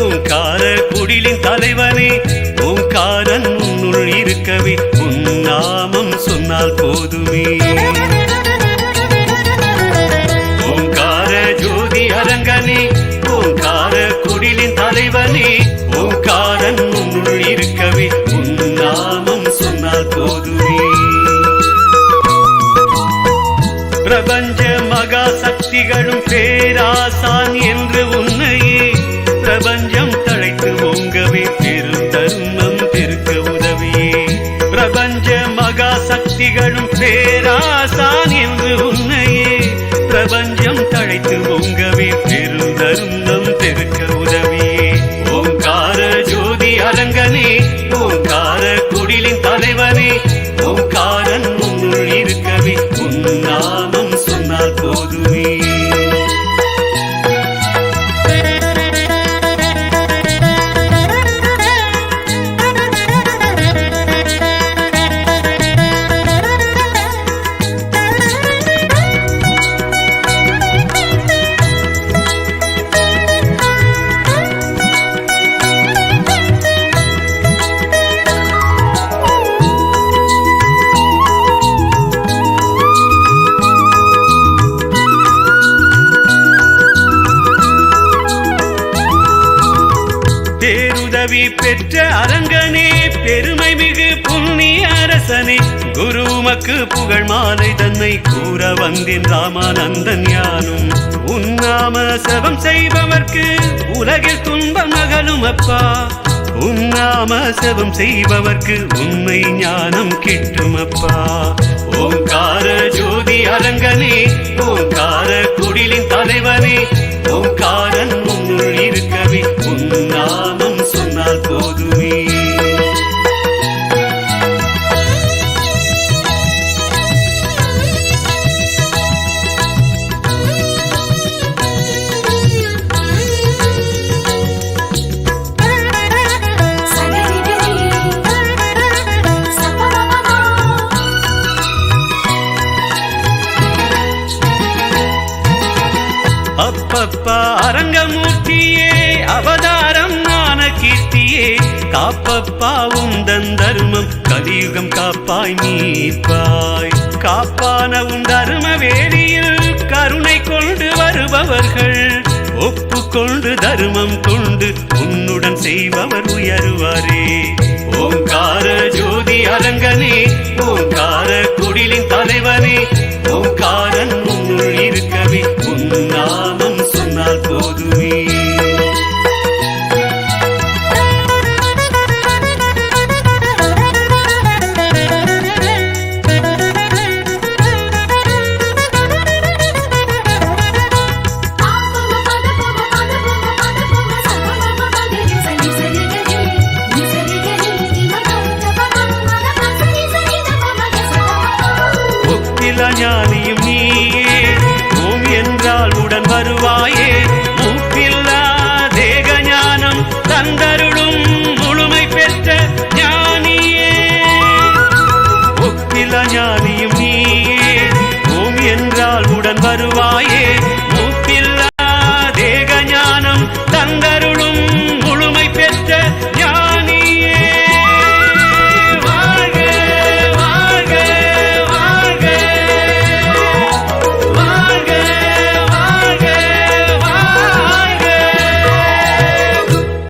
ஓங்கார குடிலின் தலைவனே ஓங்காரன் உன்னுள் இருக்கவே உன் நாமம் சொன்னால் போதுமே. ஓங்கார ஜோதி அரங்கனே ஓங்கார குடிலின் தலைவனே ஓங்காரன் உன்னுள் இருக்கவே உன் நாமம் சொன்னால் போதுமே. பிரபஞ்ச மகா சக்திகளும் பேராசான் என்று உன்னையே பிரபஞ்சம் தழைத்து ஓங்கவே பெருந்தருமம் பெருக்க உதவியே. பிரபஞ்ச மகா சக்திகளும் பேராசான் என்று உன்னையே பிரபஞ்சம் தழைத்து ஓங்கவே பெருந்தருமம் பெருக்க உதவியே. ஓங்கார ஜோதி அரங்கனே ஓங்கார குடிலின் தலைவனே ஓங்காரன் உன்னுள் இருக்கவே உன் நாமம் சொன்னால் போதுமே. பேருதவி பெற்ற அரங்கனே பெருமை மிகு புண்ணிய அரசனே குரு உமக்கு புகழ் மாலை தன்னை கூற வந்தேன் ராமானந்தன் யானும். உன்னாம செபம் செய்பவர்க்கு உலகில் துன்பம் அகலும் அப்பா. உன்னாம செபம் செய்பவர்க்கு உண்மை ஞானம் கிட்டும் அப்பா. ஓங்கார ஜோதி அரங்கனே ஓங்கார குடிலின் தலைவனே ஓங்காரன் உன்னுள் இருக்கவே உன் நாமம் சொன்னால் போதுமே. அப்பப்பா அரங்கமூர்த்தியே அவதாரம் ஞான கீர்த்தியே காப்பப்பா உந்தன் தர்மம் கலியுகம் காப்பாய் நீப்பாய். காப்பான உன் தர்ம வேலியில் கருணை கொண்டு வருபவர்கள் ஒப்புக்கொண்டு தர்மம் கொண்டு உன்னுடன் செய்பவர் உயருவாரே. ஓங்கார ஜோதி அரங்கனே ஓங்கார குடிலின் தலைவனே ஓங்காரன் உன்னுள் இருக்கவே உன் நாமம் சொன்னால் போதுமே. ஞானியும் நீயே ஓம் என்றால் உடன் வருவாயே. மூப்பில்லா தேக ஞானம் தந்தருளும் முழுமை பெற்ற ஞானியே. ஒப்பில்லா ஞானியும் நீயே